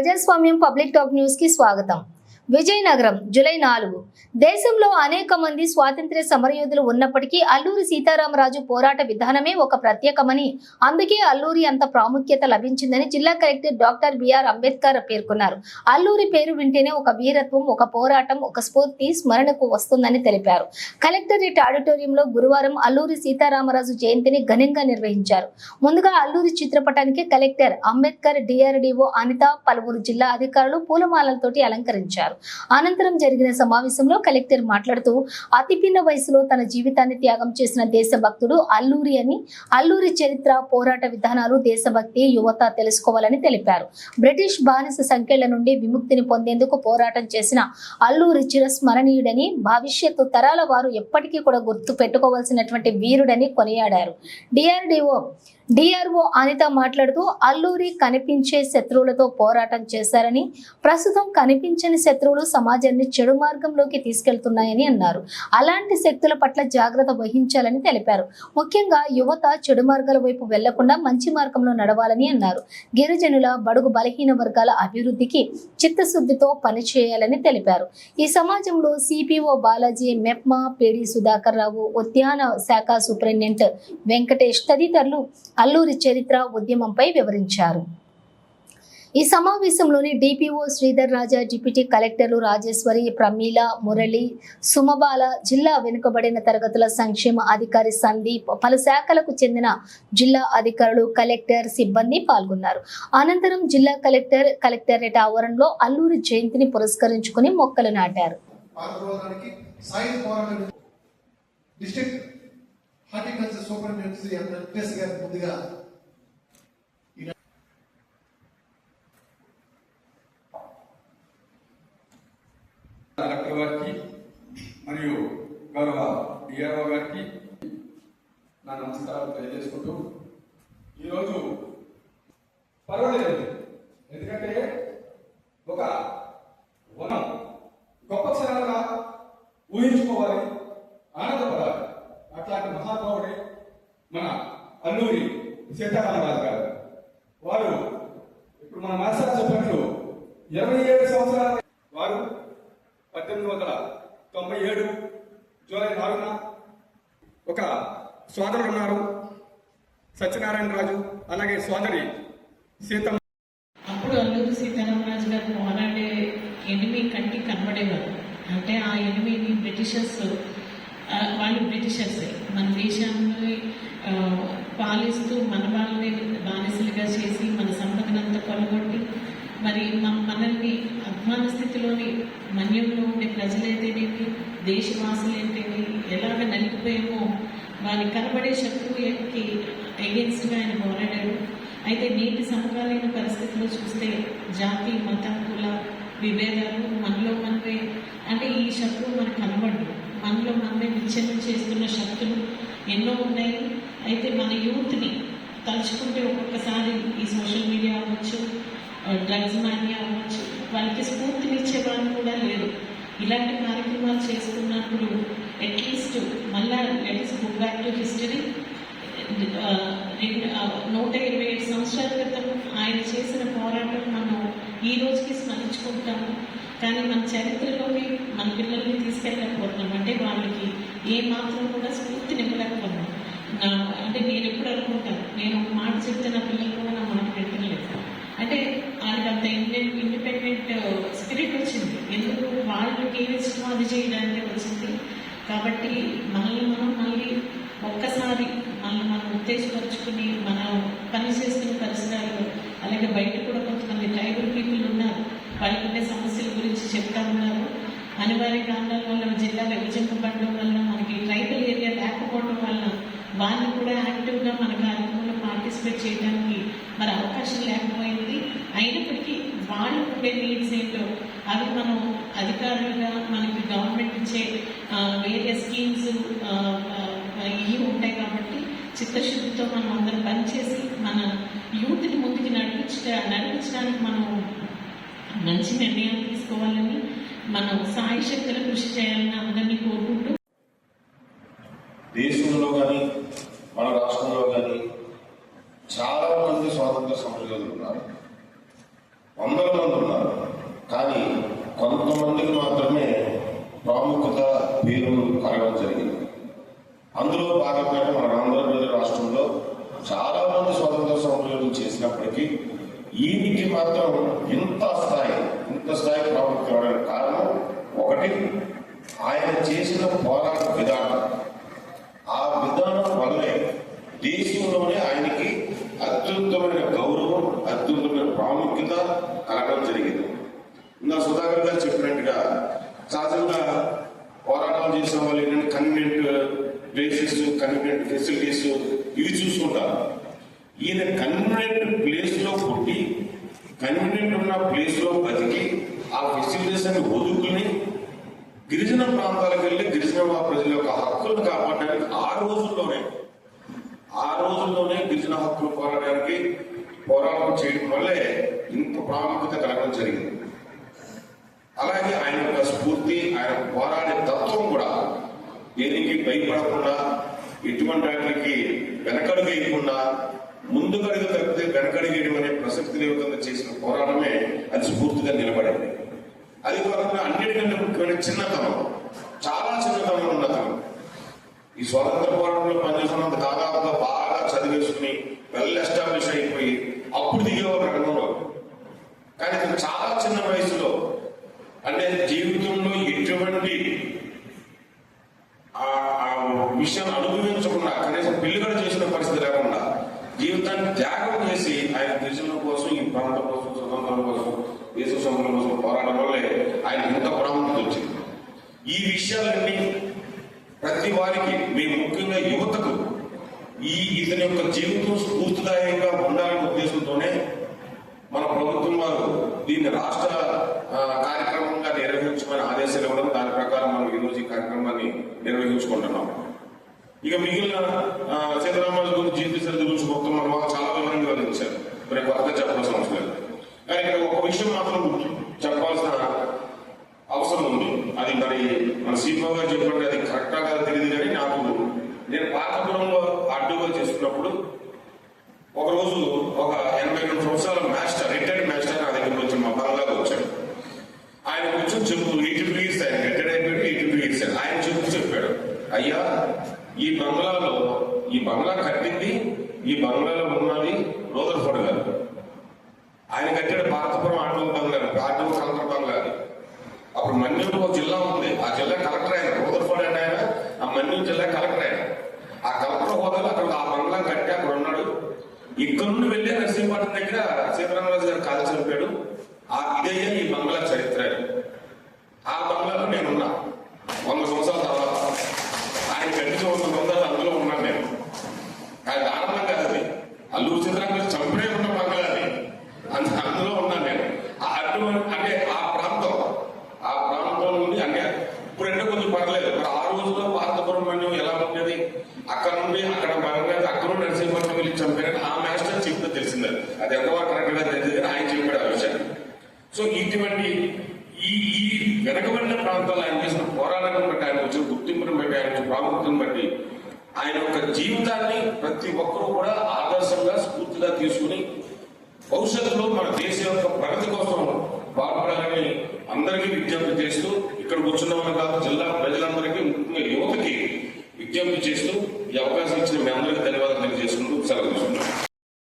ప్రజాస్వామ్యం public talk news కి స్వాగతం. విజయనగరం జూలై 4. దేశంలో అనేక మంది స్వాతంత్ర్య సమరయోధులు ఉన్నప్పటికీ అల్లూరి సీతారామరాజు పోరాట విధానమే ఒక ప్రత్యేకమని, అందుకే అల్లూరి అంత ప్రాముఖ్యత లభించిందని జిల్లా కలెక్టర్ డాక్టర్ బిఆర్ అంబేద్కర్ పేర్కొన్నారు. అల్లూరి పేరు వింటేనే ఒక వీరత్వం, ఒక పోరాటం, ఒక స్ఫూర్తి స్మరణకు వస్తుందని తెలిపారు. కలెక్టరేట్ ఆడిటోరియంలో గురువారం అల్లూరి సీతారామరాజు జయంతిని ఘనంగా నిర్వహించారు. ముందుగా అల్లూరి చిత్రపటానికి కలెక్టర్ అంబేద్కర్, డిఆర్డిఓ అనిత, పలువురు జిల్లా అధికారులు పూలమాలలతోటి అలంకరించారు. అనంతరం జరిగిన సమావేశంలో కలెక్టర్ మాట్లాడుతూ, అతి పిన్న వయసులో తన జీవితాన్ని త్యాగం చేసిన దేశభక్తుడు అల్లూరి అని, అల్లూరి చరిత్ర, పోరాట విధానాలు, దేశభక్తి యువత తెలుసుకోవాలని తెలిపారు. బ్రిటిష్ బానిస సంకెళ్ల నుండి విముక్తిని పొందేందుకు పోరాటం చేసిన అల్లూరి చిరస్మరణీయుడని, భవిష్యత్తు తరాల వారు ఎప్పటికీ కూడా గుర్తు పెట్టుకోవాల్సినటువంటి వీరుడని కొనియాడారు. డిఆర్ఓ అనిత మాట్లాడుతూ, అల్లూరి కనిపించే శత్రువులతో పోరాటం చేశారని, ప్రస్తుతం కనిపించని శత్రువులు సమాజాన్ని చెడు మార్గంలోకి తీసుకెళ్తున్నాయని అన్నారు. అలాంటి శక్తుల పట్ల జాగ్రత్త వహించాలని తెలిపారు. ముఖ్యంగా యువత చెడు మార్గాల వైపు వెళ్లకుండా మంచి మార్గంలో నడవాలని అన్నారు. గిరిజనుల, బడుగు బలహీన వర్గాల అభివృద్ధికి చిత్తశుద్ధితో పనిచేయాలని తెలిపారు. ఈ సమాజంలో సిపిఓ బాలాజీ, మెప్మా, పేడి సుధాకర్ రావు, ఉద్యాన శాఖ సూపరింటెండెంట్ వెంకటేష్ తదితరులు అల్లూరి చరిత్ర, ఉద్యమంపై వివరించారు. ఈ సమావేశంలోని డిపిఓ శ్రీధర్ రాజా, డిప్యూటీ కలెక్టర్లు రాజేశ్వరి, ప్రమీల, మురళి, సుమబాల, జిల్లా వెనుకబడిన తరగతుల సంక్షేమ అధికారి సందీప్, పలు శాఖలకు చెందిన జిల్లా అధికారులు, కలెక్టర్ సిబ్బంది పాల్గొన్నారు. అనంతరం జిల్లా కలెక్టరేట్ ఆవరణలో అల్లూరి జయంతిని పురస్కరించుకుని మొక్కలు నాటారు. హార్టికల్చర్ సూపరింటెండెంట్ గారు ముందుగా కలెక్టర్ గారికి మరియు గౌరవ డిఆర్ఓ గారికి నా నమస్కారాలు తెలియజేసుకుంటూ, ఈరోజు పర్వాలేదు, ఎందుకంటే ఒక వనం గొప్ప క్షణాలుగా ఊహించుకోవాలి, ఆనందపడాలి. అట్లాంటి మహానుభావుడే మన అల్లూరి సీతారామరాజు గారు. వారు ఇప్పుడు మన మాస్టర్ చెప్పినట్లు 27 సంవత్సరాల వారు 1897 జూలై 4న ఒక సోదరుడు ఉన్నారు, సత్యనారాయణ రాజు, అలాగే సోదరి సీతమ్మ. అప్పుడు అల్లూరి సీతారామరాజు గారు పోరాడే ఎనిమి కంటికి కనబడేవారు. అంటే ఆ ఎనిమిని బ్రిటిషర్సే మన దేశాన్ని పాలిస్తూ మన వాళ్ళని బానిసలుగా చేసి మన సంపదనంతా కొలగొట్టి, మరి మనల్ని అధ్వాన స్థితిలోని మన్యంలో ఉండే ప్రజలైతేనేమి, దేశవాసులైతేనే ఎలాగ నలిగిపోయామో వారి కనబడే శత్రువుకి ఎగెన్స్ట్గా ఆయన పోరాడారు. అయితే నేటి సమకాలీన పరిస్థితుల్లో చూస్తే జాతి, మత, కుల విభేదాలు మనలో మనమే, అంటే ఈ శత్రువు మనకు కనబడదు, మనలో మనమే విచ్ఛిన్నం చేస్తున్న శక్తులు ఎన్నో ఉన్నాయి. అయితే మన యూత్ని తలుచుకుంటే ఒక్కొక్కసారి ఈ సోషల్ మీడియా అవ్వచ్చు, డ్రగ్స్ మానియా అవ్వచ్చు, వాళ్ళకి స్ఫూర్తినిచ్చే వాళ్ళు కూడా లేరు. ఇలాంటి కార్యక్రమాలు చేస్తున్నప్పుడు అట్లీస్ట్ మళ్ళా let's go back to history. 127 సంవత్సరాల క్రితం ఆయన చేసిన పోరాటం మనం ఈ రోజుకి స్మరించుకుంటాము. కానీ మన చరిత్రలోకి మన పిల్లల్ని తీసుకెళ్ళకపోతున్నాం. అంటే వాళ్ళకి ఏ మాత్రం కూడా స్ఫూర్తినివ్వలేకపోతున్నాం. అంటే నేను ఎప్పుడు అనుకుంటాను, నేను ఒక మాట చెప్తే నా పిల్లలు కూడా నా మాట పెట్టలేదు. అంటే వాళ్ళకి అంత ఇండిపెండెంట్ స్పిరిట్ వచ్చింది. ఎందుకు వాళ్ళకి ఏమి ఇష్టమో అది చేయడానికి వచ్చింది. కాబట్టి మనల్ని మళ్ళీ ఒక్కసారి మనం ఉత్తేజపరుచుకుని మన పని చేస్తున్న పరిసరాలు, అలాగే బయట కూడా కొంతమంది ట్రైబల్ పీపుల్ ఉన్నారు, వాళ్ళకి ఉండే సమస్యల గురించి చెప్తా ఉన్నారు. అనివార్య కారణాల వల్ల జిల్లా విభజింపబడడం వల్ల మనకి ట్రైబల్ ఏరియా లేకపోవడం వల్ల వాళ్ళు కూడా యాక్టివ్గా మన కార్యక్రమంలో పార్టిసిపేట్ చేయడానికి మరి అవకాశం లేకపోయింది. అయినప్పటికీ వాళ్ళు ఉండే నీడ్స్ ఏంటో అవి మనం అధికారులుగా మనకి గవర్నమెంట్ ఇచ్చే వేరే స్కీమ్స్ ఇవి ఉంటాయి. కాబట్టి చిత్తశుద్ధితో మనం అందరం పనిచేసి మన యూత్ని ముందుకు నడిపించడానికి మనం మంచి నిర్ణయాలు తీసుకోవాలని, మనం సాయి శక్తులు కృషి చేయాలని అందరినీ కోరుకుంటూ, దేశంలో కానీ మన రాష్ట్రంలో కానీ చాలా మంది స్వాతంత్ర సమరయోధులు ఉన్నారు. వందల మంది కొంతమందికి మాత్రమే ప్రాముఖ్యత పేరు కలగడం జరిగింది. అందులో భాగంగానే మన ఆంధ్రప్రదేశ్ రాష్ట్రంలో చాలా మంది స్వాతంత్ర సమరయోధులు చేసినప్పటికీ ఈయనకి మాత్రం ఇంత స్థాయి ప్రాముఖ్యత ఇవ్వడానికి కారణం ఒకటి, ఆయన చేసిన పోరాట విధానం. ఆ విధానం వల్లే దేశంలోనే ఆయనకి అత్యుత్తమైన గౌరవం, అత్యుత్తమైన ప్రాముఖ్యత కలగడం జరిగింది. నా సుధాకర్ గారు చెప్పినట్టుగా సహజంగా పోరాటాలు చేసిన వాళ్ళు ఏంటంటే కన్వీనియంట్ ప్లేసెస్, కన్వీనియంట్ ఫెసిలిటీస్ ఇవి చూసుకుంటారు. ఈయన కన్వీనియంట్ ప్లేస్ లో పుట్టి, కన్వీనియంట్ ఉన్న ప్లేస్ లో బతికి, ఆ ఫెసిలిటీస్ అని వదులుకుని గిరిజన ప్రాంతాలకు వెళ్ళి గిరిజన ప్రజల యొక్క హక్కులను కాపాడడానికి ఆ రోజుల్లోనే గిరిజన హక్కులు పోరాటం చేయడం వల్లే ఇంత ప్రాముఖ్యత కలగడం జరిగింది. అలాగే ఆయన యొక్క స్ఫూర్తి, ఆయన పోరాడే తత్వం కూడా దేనికి భయపడకుండా, ఎటువంటి వాటికి వెనకడుగు వేయకుండా, ముందుకడుగు తప్పితే వెనకడుగేయడం అనే ప్రసక్తి లేకుండా చేసిన పోరాటమే అది స్ఫూర్తిగా నిలబడింది. అది కాకుండా అన్నిటికంటే ముఖ్యమైన చిన్నతనం, చాలా చిన్నతనం ఉన్నతనం. ఈ స్వాతంత్ర పోరాటంలో పనిచేస్తున్నంత దాదాపుగా బాగా చదివేసుకుని వెల్ ఎస్టాబ్లిష్ అయిపోయి అప్పుడు దిగేవారు రంగంలో. కానీ చాలా చిన్న వయసులో, అంటే జీవితంలో ఎటువంటి విషయాన్ని అనుభవించకుండా, కనీసం పెళ్లి కూడా చేసిన పరిస్థితి లేకుండా జీవితాన్ని త్యాగం చేసి ఆయన దేశంలో కోసం, ఈ ప్రాంతం కోసం, స్వతంత్రం కోసం, దేశ స్వతంత్రం కోసం పోరాటం వల్లే ఆయన ఇంత ప్రాముఖ్యత వచ్చింది. ఈ విషయాలన్నీ ప్రతి వారికి, మేము ముఖ్యంగా యువతకు ఇతని యొక్క జీవితం స్ఫూర్తిదాయకంగా ఉండాలనే ఉద్దేశంతోనే మన ప్రభుత్వం వారు దీన్ని రాష్ట్ర కార్యక్రమంగా నిర్వహించమని ఆదేశాలు ఇవ్వడం, దాని ప్రకారం మనం ఈరోజు ఈ కార్యక్రమాన్ని నిర్వహించుకుంటున్నాం. ఇక మిగిలిన సీతారామరాజు గురించి, జీవిత చరిత్ర గురించి మొత్తం మన వాళ్ళు చాలా వివరంగా వివరించారు, మరి కొత్తగా చెప్పాల్సిన అవసరం లేదు. కానీ ఇక్కడ ఒక విషయం మాత్రం చెప్పాల్సిన అవసరం ఉంది. అది మరి మన సీఎంఓ గారు చెప్పండి, అది కరెక్టా కాదు తెలియదు. కానీ నేను పాతపురంలో అడ్డుగా చేసుకున్నప్పుడు ఒకరోజు ఒక 82 సంవత్సరాల మాస్టర్, రిటైర్డ్ మాస్టర్ నా దగ్గరికి వచ్చి మా బంగ్లాగా వచ్చాడు. ఆయన కూర్చొని చెప్పు 82 ఇయర్స్ ఆయన రిటైర్డ్ అయిపోయాడు. 82 ఇయర్స్ ఆయన చెప్పాడు, అయ్యా ఈ బంగ్లా కట్టింది, ఈ బంగ్లాలో ఉన్నది రూదర్ఫోర్డ్ గారు. ఆయన కట్టాడు పాతపురం ఆటో బంగ్లా, ఆటో కలెక్టర్ బంగ్లా. అప్పుడు మన్యం ఒక జిల్లా ఉంది, ఆ జిల్లా కలెక్టర్ ఆయన. రూదర్ఫోర్డ్ అంటే ఆయన ఆ మన్యం జిల్లా కలెక్టర్ ఆయన. ఆ కలెక్టర్ హోదాలో అక్కడ ఆ బంగ్లా కట్టి అక్కడ ఉన్నాడు. ఇక్కడ నుండి వెళ్ళే నరసింహపట్నం దగ్గర సీతారామరాజు గారు కాలు చనిపోయాడు. ఇదయ్యా ఈ బంగ్లా చరిత్ర. ఆ బంగ్లాలో నేనున్నా 100 సంవత్సరాల తర్వాత. ఆయన కట్టించిన 100 సంవత్సరాలు అందులో ఉన్నాను నేను. అది ఆనందం కాదు, అది అల్లూరు సీతారామరాజు చంపడే ఉన్న బంగ్లా అది. అందులో ఉన్నాను నేను. అంటే ఆ ప్రాంతంలో నుండి, అంటే ఇప్పుడంటే కొంచెం పర్లేదు. మరి ఆ రోజుల్లో పాతపురం మన్యం ఎలా ఉండేది, అక్కడ నుండి అక్కడ బంగ్లాది, అక్కడ నుండి నరసింహపట్నం వెళ్ళి చంపారని ఆ మాస్టర్ చెప్తే తెలిసింది. అది ఎంతవరకు కరెక్ట్ గా తెలిసింది, ఆయన చెప్పాడు ఆ విషయం. సో ఇటువంటి ఈ వెనకబడిన ప్రాంతాల్లో ఆయన చేసిన పోరాటాన్ని బట్టి, ఆయన వచ్చిన గుర్తింపును బట్టి, ఆయన వచ్చిన ప్రాముఖ్యతను బట్టి, ఆయన యొక్క జీవితాన్ని ప్రతి ఒక్కరూ కూడా ఆదర్శంగా, స్ఫూర్తిగా తీసుకుని భవిష్యత్తులో మన దేశ యొక్క ప్రగతి కోసం పాల్పడాలని అందరికీ విజ్ఞప్తి చేస్తూ, ఇక్కడ కూర్చున్న వాళ్ళ కాదు జిల్లా ప్రజలందరికీ, ముఖ్యంగా యువతకి విజ్ఞప్తి చేస్తూ ఈ అవకాశం ఇచ్చిన మీ అందరికీ ధన్యవాదాలు.